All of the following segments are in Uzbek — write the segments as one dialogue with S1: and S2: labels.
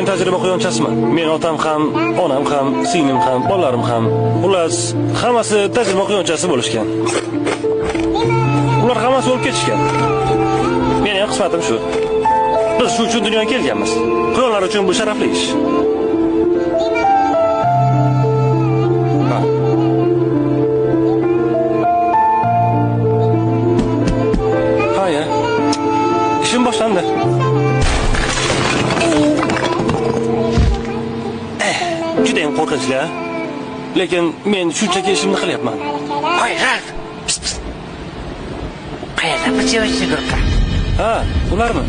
S1: Men tajriba quyonchasiman. Men otam ham, onam ham, singlim ham, bolalarim ham, xullas, hammasi tajriba quyonchasi bo'lishgan. Ular hammasi o'lib ketishgan. Meni ham qismatim shu. Biz shu uchun dunyoga kelganmiz. Quyonlar uchun bu sharafli ish. Haya. İşim boshlandi. Juda ham qo'rqinchli. Lekin men shunchaki ishimni qilyapman.
S2: Hoy, Ralf. Qayerda bichib yuribdi?
S1: Ha, ularmi?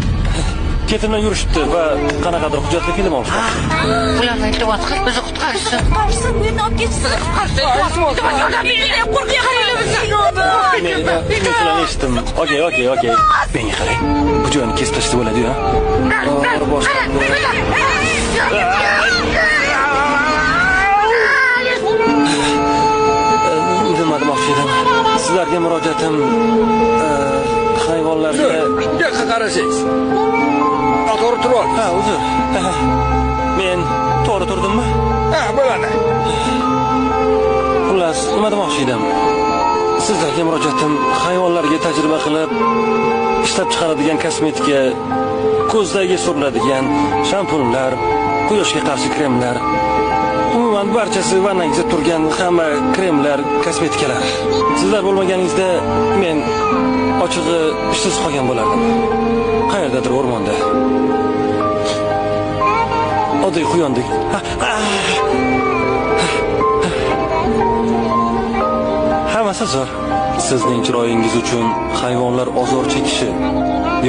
S1: Ketimdan yurishibdi va qanaqadir hujjatli film olishdi.
S2: Ularni iltimos qil, bizni qutqarishsin.
S3: Qutqarsin, bu yerni olib ketsin.
S1: Men shuni eshitdim. Okey. Menga qarang. Bu joyni kesib tashlab bo'ladi-ku. Nima demoqchi edim? Sizlarga murojaatim hayvonlarga
S4: yoqqa qarasangiz. To'g'ri turib.
S1: Ha, uzr. Men to'g'ri turdimmi?
S4: Ha, bo'ladi.
S1: Xullas, nima demoqchi edim? Sizlarga murojaatim hayvonlarga tajriba qilib ishlab chiqaradigan kosmetika, ko'zdagi suriladigan shampunlar, quyoshga qarshi kremlar, umuman barchasi vannangizda turgan hamma kremlar, kosmetikalar. Sizlar bo'lmaganingizda men ochig'i ishsiz qolgan bo'lardim. Qayerdadir o'rmonda. Oddiy quyondek. Hammasi zo'r. Sizning chiroyingiz uchun hayvonlar ozor chekishi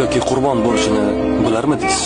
S1: yoki qurbon bo'lishini bilarmidingiz?